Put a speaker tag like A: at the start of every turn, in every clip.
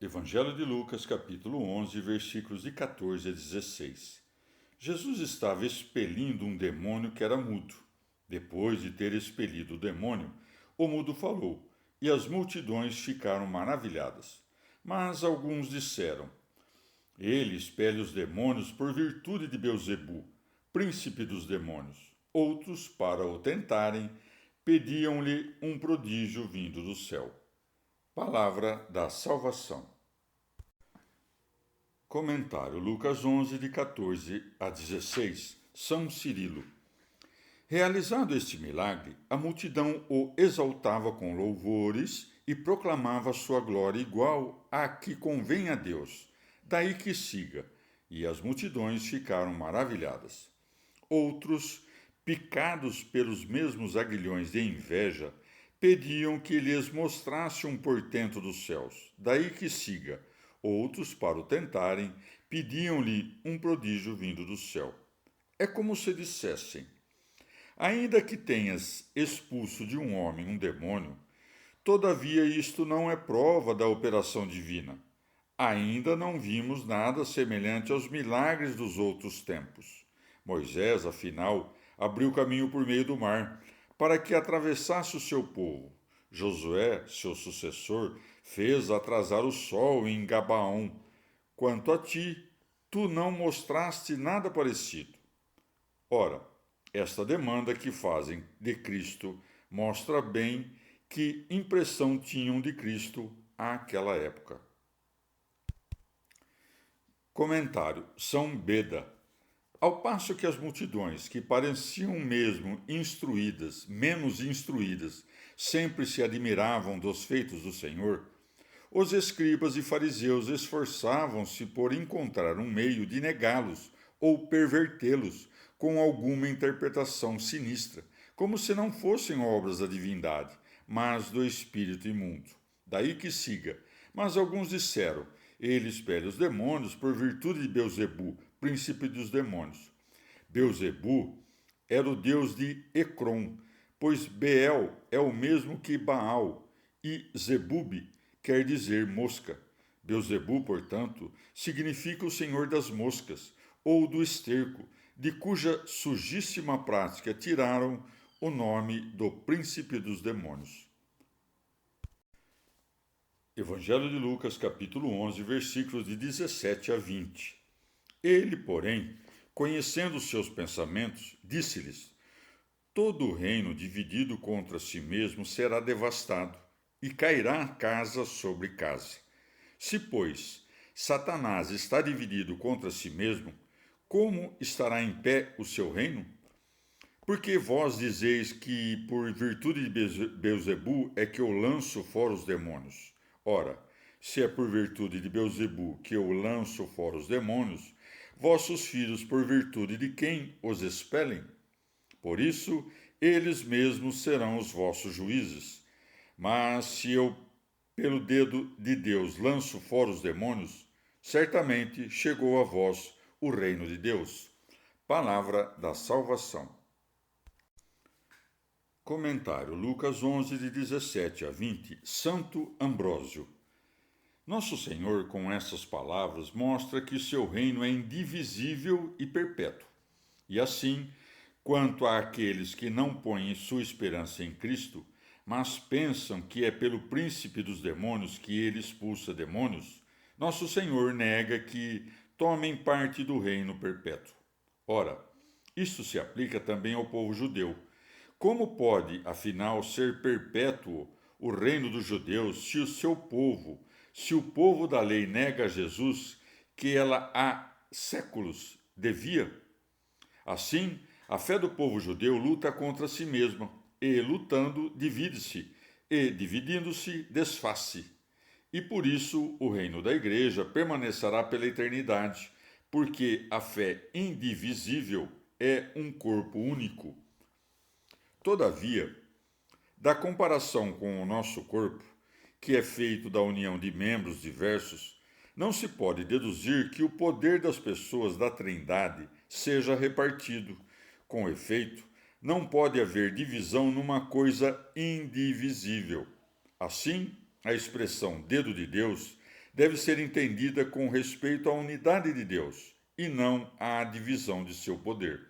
A: Evangelho de Lucas, capítulo 11, versículos de 14 a 16. Jesus estava expelindo um demônio que era mudo. Depois de ter expelido o demônio, o mudo falou, e as multidões ficaram maravilhadas. Mas alguns disseram: Ele expele os demônios por virtude de Beelzebu, príncipe dos demônios. Outros, para o tentarem, pediam-lhe um prodígio vindo do céu. Palavra da salvação. Comentário Lucas 11, de 14 a 16. São Cirilo. Realizado este milagre, a multidão o exaltava com louvores e proclamava sua glória igual à que convém a Deus. Daí que siga, e as multidões ficaram maravilhadas. Outros, picados pelos mesmos aguilhões de inveja, pediam que lhes mostrasse um portento dos céus. Daí que siga. Outros, para o tentarem, pediam-lhe um prodígio vindo do céu. É como se dissessem: ainda que tenhas expulso de um homem um demônio, todavia isto não é prova da operação divina. Ainda não vimos nada semelhante aos milagres dos outros tempos. Moisés, afinal, abriu caminho por meio do mar, para que atravessasse o seu povo. Josué, seu sucessor, fez atrasar o sol em Gabaão. Quanto a ti, tu não mostraste nada parecido. Ora, esta demanda que fazem de Cristo mostra bem que impressão tinham de Cristo àquela época. Comentário São Beda. Ao passo que as multidões, que pareciam mesmo instruídas, menos instruídas, sempre se admiravam dos feitos do Senhor, os escribas e fariseus esforçavam-se por encontrar um meio de negá-los ou pervertê-los com alguma interpretação sinistra, como se não fossem obras da divindade, mas do espírito imundo. Daí que siga. Mas alguns disseram: ele expele os demônios por virtude de Beelzebu, príncipe dos demônios. Beelzebu era o deus de Ecrom, pois Beel é o mesmo que Baal, e Zebub quer dizer mosca. Beelzebu, portanto, significa o senhor das moscas, ou do esterco, de cuja sujíssima prática tiraram o nome do príncipe dos demônios. Evangelho de Lucas, capítulo 11, versículos de 17 a 20. Ele, porém, conhecendo os seus pensamentos, disse-lhes: todo reino dividido contra si mesmo será devastado, e cairá casa sobre casa. Se, pois, Satanás está dividido contra si mesmo, como estará em pé o seu reino? Porque vós dizeis que por virtude de Beelzebu é que eu lanço fora os demônios. Ora, se é por virtude de Beelzebu que eu lanço fora os demônios, vossos filhos por virtude de quem os expelem? Por isso, eles mesmos serão os vossos juízes. Mas se eu, pelo dedo de Deus, lanço fora os demônios, certamente chegou a vós o reino de Deus. Palavra da salvação. Comentário Lucas 11, de 17 a 20. Santo Ambrósio. Nosso Senhor, com essas palavras, mostra que seu reino é indivisível e perpétuo. E assim, quanto àqueles que não põem sua esperança em Cristo, mas pensam que é pelo príncipe dos demônios que ele expulsa demônios, nosso Senhor nega que tomem parte do reino perpétuo. Ora, isto se aplica também ao povo judeu. Como pode, afinal, ser perpétuo o reino dos judeus se o povo da lei nega a Jesus, que ela há séculos devia? Assim, a fé do povo judeu luta contra si mesma, e lutando divide-se, e dividindo-se desfaz-se. E por isso o reino da igreja permanecerá pela eternidade, porque a fé indivisível é um corpo único. Todavia, da comparação com o nosso corpo, que é feito da união de membros diversos, não se pode deduzir que o poder das pessoas da Trindade seja repartido. Com efeito, não pode haver divisão numa coisa indivisível. Assim, a expressão dedo de Deus deve ser entendida com respeito à unidade de Deus e não à divisão de seu poder.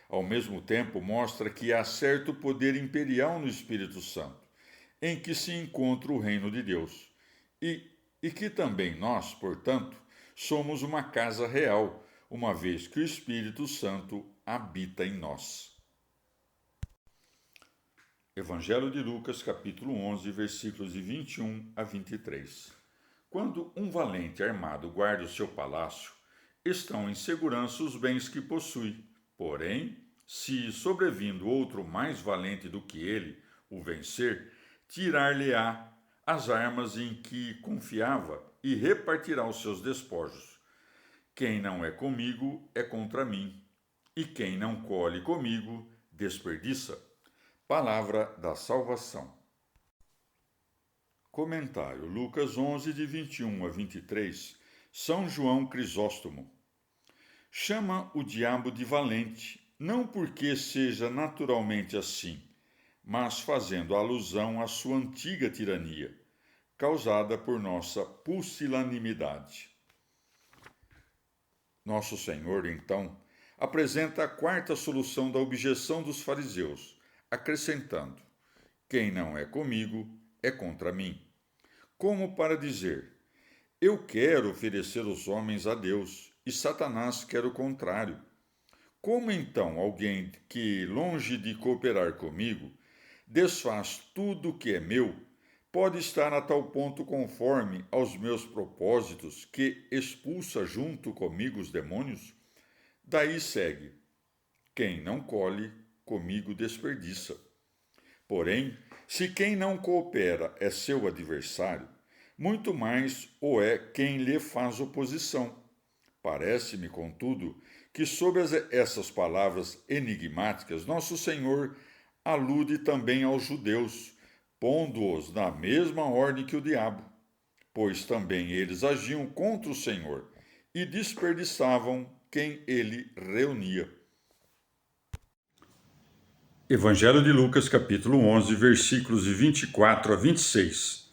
A: Ao mesmo tempo, mostra que há certo poder imperial no Espírito Santo, em que se encontra o reino de Deus, e que também nós, portanto, somos uma casa real, uma vez que o Espírito Santo habita em nós. Evangelho de Lucas, capítulo 11, versículos de 21 a 23. Quando um valente armado guarda o seu palácio, estão em segurança os bens que possui. Porém, se sobrevindo outro mais valente do que ele o vencer, tirar-lhe-á as armas em que confiava e repartirá os seus despojos. Quem não é comigo é contra mim, e quem não colhe comigo desperdiça. Palavra da salvação. Comentário: Lucas 11, de 21 a 23. São João Crisóstomo chama o diabo de valente, não porque seja naturalmente assim, mas fazendo alusão à sua antiga tirania, causada por nossa pusilanimidade. Nosso Senhor, então, apresenta a quarta solução da objeção dos fariseus, acrescentando: quem não é comigo é contra mim. Como para dizer: eu quero oferecer os homens a Deus, e Satanás quer o contrário. Como então alguém que, longe de cooperar comigo, desfaz tudo o que é meu, pode estar a tal ponto conforme aos meus propósitos que expulsa junto comigo os demônios? Daí segue: quem não colhe, comigo desperdiça. Porém, se quem não coopera é seu adversário, muito mais o é quem lhe faz oposição. Parece-me, contudo, que sob essas palavras enigmáticas, Nosso Senhor alude também aos judeus, pondo-os na mesma ordem que o diabo, pois também eles agiam contra o Senhor e desperdiçavam quem ele reunia. Evangelho de Lucas, capítulo 11, versículos de 24 a 26.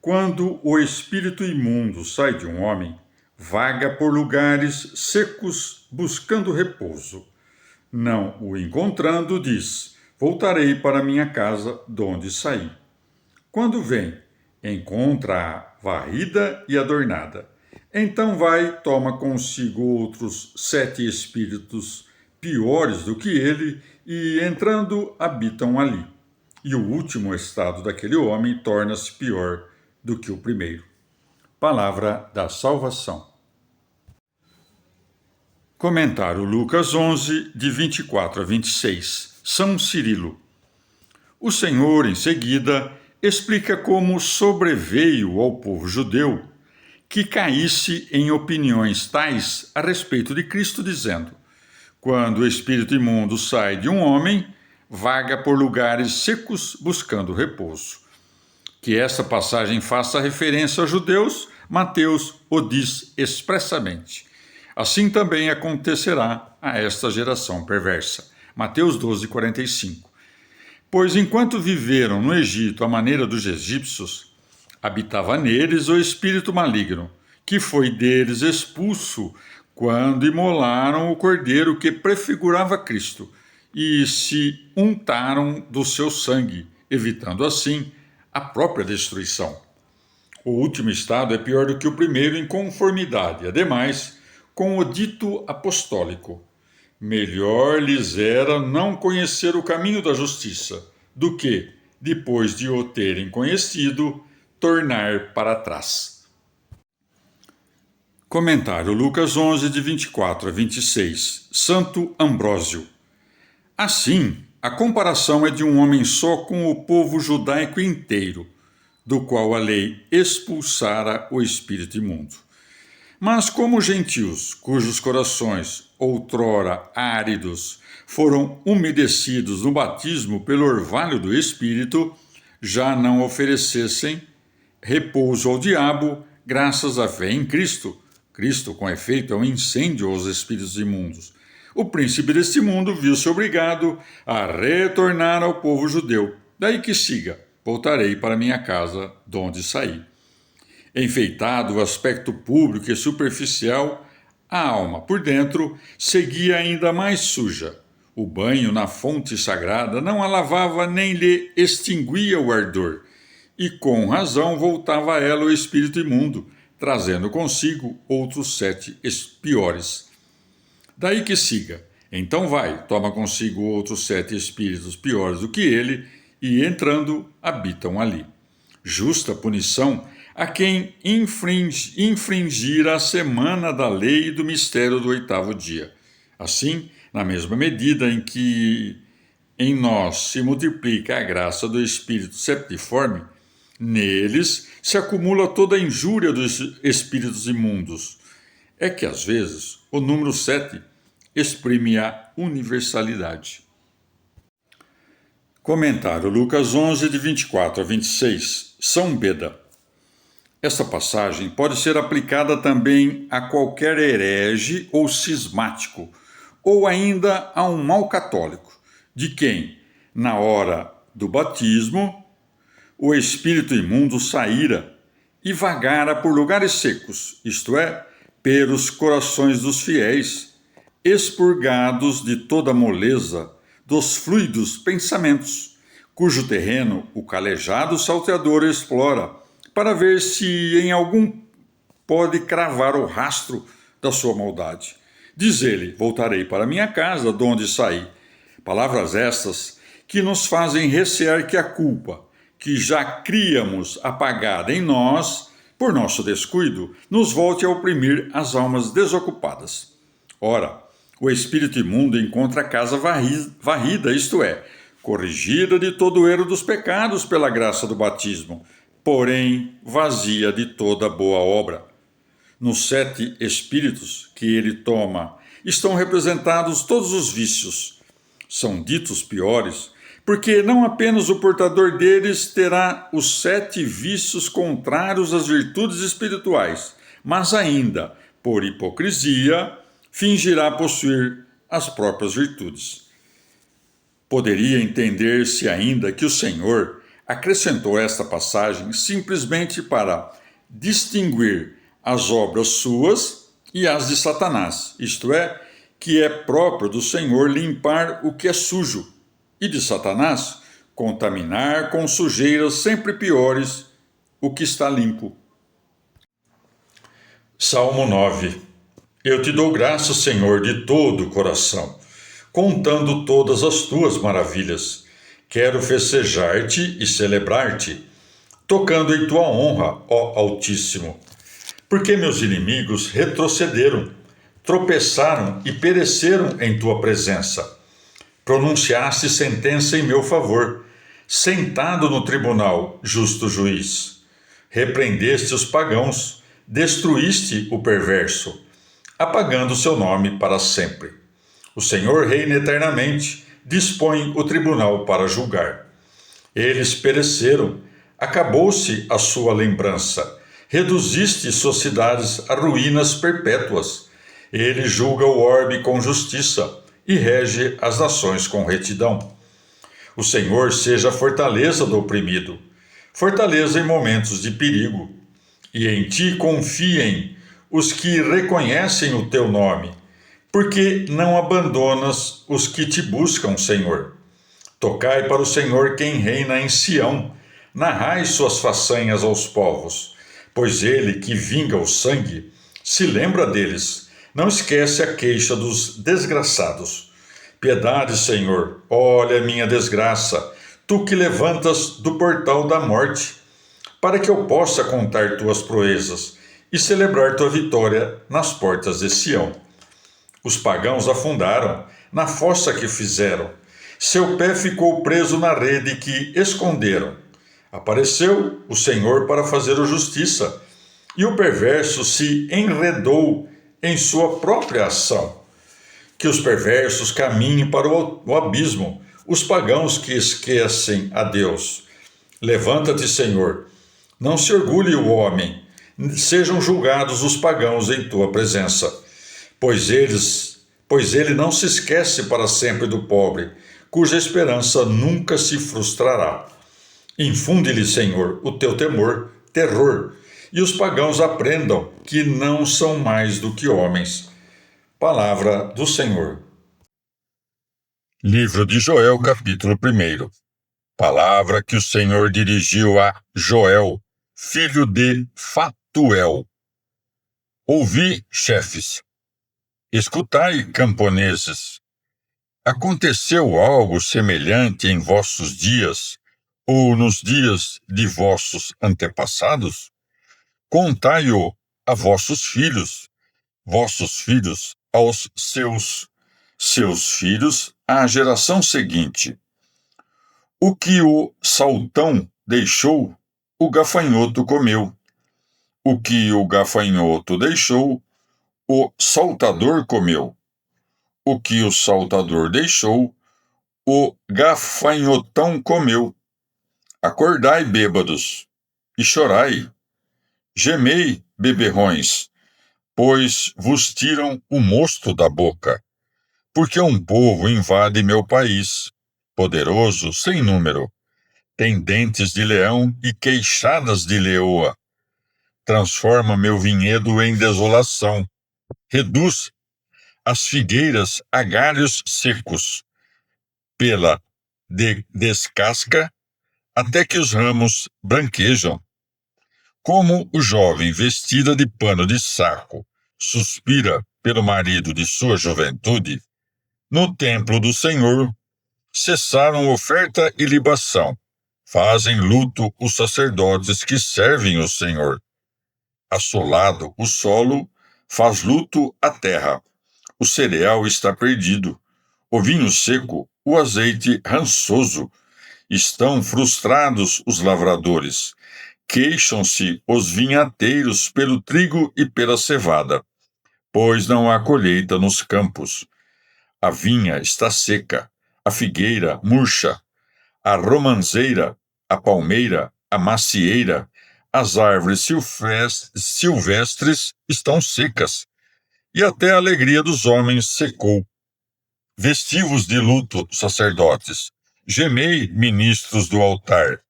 A: Quando o espírito imundo sai de um homem, vaga por lugares secos buscando repouso. Não o encontrando, diz: voltarei para minha casa donde saí. Quando vem, encontra-a varrida e adornada. Então vai, toma consigo outros 7 espíritos piores do que ele, e entrando, habitam ali. E o último estado daquele homem torna-se pior do que o primeiro. Palavra da salvação. Comentário: Lucas 11, de 24 a 26. São Cirilo. O Senhor, em seguida, explica como sobreveio ao povo judeu que caísse em opiniões tais a respeito de Cristo, dizendo: quando o espírito imundo sai de um homem, vaga por lugares secos buscando repouso. Que essa passagem faça referência aos judeus, Mateus o diz expressamente. Assim também acontecerá a esta geração perversa. Mateus 12, 45. Pois enquanto viveram no Egito à maneira dos egípcios, habitava neles o espírito maligno, que foi deles expulso quando imolaram o cordeiro que prefigurava Cristo, e se untaram do seu sangue, evitando assim a própria destruição. O último estado é pior do que o primeiro em conformidade, ademais, com o dito apostólico: melhor lhes era não conhecer o caminho da justiça, do que, depois de o terem conhecido, tornar para trás. Comentário: Lucas 11, de 24 a 26. Santo Ambrósio. Assim, a comparação é de um homem só com o povo judaico inteiro, do qual a lei expulsara o espírito imundo. Mas como os gentios, cujos corações, outrora áridos, foram umedecidos no batismo pelo orvalho do Espírito, já não oferecessem repouso ao diabo, graças à fé em Cristo. Cristo, com efeito, é um incêndio aos espíritos imundos. O príncipe deste mundo viu-se obrigado a retornar ao povo judeu. Daí que siga: voltarei para minha casa, donde saí. Enfeitado o aspecto público e superficial, a alma, por dentro, seguia ainda mais suja. O banho na fonte sagrada não a lavava nem lhe extinguia o ardor, e com razão voltava a ela o espírito imundo, trazendo consigo outros 7 piores. Daí que siga. Então vai, toma consigo outros 7 espíritos piores do que ele, e entrando, habitam ali. Justa punição a quem infringir a semana da lei e do mistério do 8º dia. Assim, na mesma medida em que em nós se multiplica a graça do Espírito septiforme, neles se acumula toda a injúria dos espíritos imundos. É que, às vezes, o número 7 exprime a universalidade. Comentário Lucas 11, de 24 a 26. São Beda. Esta passagem pode ser aplicada também a qualquer herege ou cismático, ou ainda a um mau católico, de quem, na hora do batismo, o espírito imundo saíra e vagara por lugares secos, isto é, pelos corações dos fiéis, expurgados de toda a moleza dos fluidos pensamentos, cujo terreno o calejado salteador explora, para ver se em algum pode cravar o rastro da sua maldade. Diz ele: voltarei para minha casa, de onde saí. Palavras estas que nos fazem recear que a culpa, que já criamos apagada em nós, por nosso descuido, nos volte a oprimir as almas desocupadas. Ora, o espírito imundo encontra a casa varrida, isto é, corrigida de todo o erro dos pecados pela graça do batismo, porém vazia de toda boa obra. Nos 7 espíritos que ele toma estão representados todos os vícios. São ditos piores, porque não apenas o portador deles terá os 7 vícios contrários às virtudes espirituais, mas ainda, por hipocrisia, fingirá possuir as próprias virtudes. Poderia entender-se ainda que o Senhor acrescentou esta passagem simplesmente para distinguir as obras suas e as de Satanás, isto é, que é próprio do Senhor limpar o que é sujo, e de Satanás contaminar com sujeiras sempre piores o que está limpo. Salmo 9. Eu te dou graças, Senhor, de todo o coração, contando todas as tuas maravilhas. Quero festejar-te e celebrar-te, tocando em tua honra, ó Altíssimo. Porque meus inimigos retrocederam, tropeçaram e pereceram em tua presença. Pronunciaste sentença em meu favor, sentado no tribunal, justo juiz. Repreendeste os pagãos, destruíste o perverso, apagando seu nome para sempre. O Senhor reina eternamente, dispõe o tribunal para julgar. Eles pereceram, acabou-se a sua lembrança. Reduziste suas cidades a ruínas perpétuas. Ele julga o orbe com justiça e rege as nações com retidão. O Senhor seja a fortaleza do oprimido, fortaleza em momentos de perigo. E em ti confiem os que reconhecem o teu nome, porque não abandonas os que te buscam, Senhor. Tocai para o Senhor quem reina em Sião, narrai suas façanhas aos povos. Pois ele que vinga o sangue, se lembra deles, não esquece a queixa dos desgraçados. Piedade, Senhor, olha a minha desgraça, tu que levantas do portal da morte, para que eu possa contar tuas proezas e celebrar tua vitória nas portas de Sião. Os pagãos afundaram na fossa que fizeram, seu pé ficou preso na rede que esconderam. Apareceu o Senhor para fazer justiça, e o perverso se enredou em sua própria ação. Que os perversos caminhem para o abismo, os pagãos que esquecem a Deus. Levanta-te, Senhor, não se orgulhe o homem, sejam julgados os pagãos em tua presença, pois ele não se esquece para sempre do pobre, cuja esperança nunca se frustrará. Infunde-lhe, Senhor, o teu terror, e os pagãos aprendam que não são mais do que homens. Palavra do Senhor. Livro de Joel, capítulo 1. Palavra que o Senhor dirigiu a Joel, filho de Fatuel. Ouvi, chefes, escutai, camponeses. Aconteceu algo semelhante em vossos dias, ou nos dias de vossos antepassados? Contai-o a vossos filhos aos seus filhos à geração seguinte. O que o saltão deixou, o gafanhoto comeu. O que o gafanhoto deixou, o saltador comeu. O que o saltador deixou, o gafanhotão comeu. Acordai, bêbados, e chorai. Gemei, beberrões, pois vos tiram o mosto da boca. Porque um povo invade meu país, poderoso sem número. Tem dentes de leão e queixadas de leoa. Transforma meu vinhedo em desolação. Reduz as figueiras a galhos secos. Pela descasca, até que os ramos branquejam. Como o jovem vestida de pano de saco suspira pelo marido de sua juventude, no templo do Senhor cessaram oferta e libação. Fazem luto os sacerdotes que servem o Senhor. Assolado o solo, faz luto a terra. O cereal está perdido. O vinho seco, o azeite rançoso. Estão frustrados os lavradores. Queixam-se os vinhateiros pelo trigo e pela cevada, pois não há colheita nos campos. A vinha está seca, a figueira murcha, a romanceira, a palmeira, a macieira, as árvores silvestres estão secas, e até a alegria dos homens secou. Vestivos de luto, sacerdotes, gemei, ministros do altar.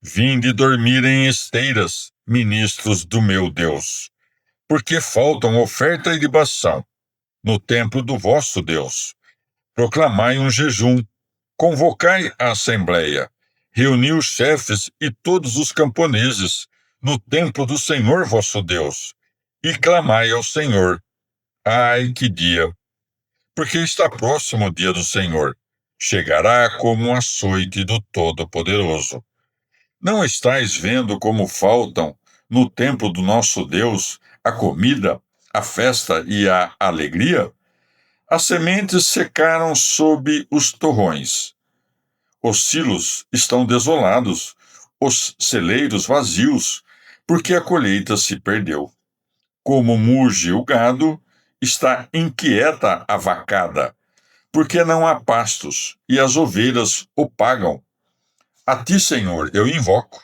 A: Vinde dormir em esteiras, ministros do meu Deus, porque faltam oferta e libação no templo do vosso Deus. Proclamai um jejum, convocai a assembleia, reuni os chefes e todos os camponeses no templo do Senhor vosso Deus, e clamai ao Senhor. Ai, que dia! Porque está próximo o dia do Senhor, chegará como um açoite do Todo-Poderoso. Não estais vendo como faltam no templo do nosso Deus a comida, a festa e a alegria? As sementes secaram sob os torrões. Os silos estão desolados, os celeiros vazios, porque a colheita se perdeu. Como muge o gado, está inquieta a vacada, porque não há pastos, e as ovelhas o pagam. A ti, Senhor, eu invoco,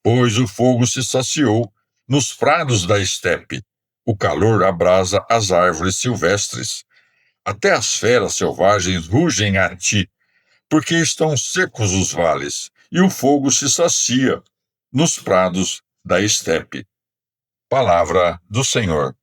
A: pois o fogo se saciou nos prados da estepe. O calor abrasa as árvores silvestres. Até as feras selvagens rugem a ti, porque estão secos os vales, e o fogo se sacia nos prados da estepe. Palavra do Senhor.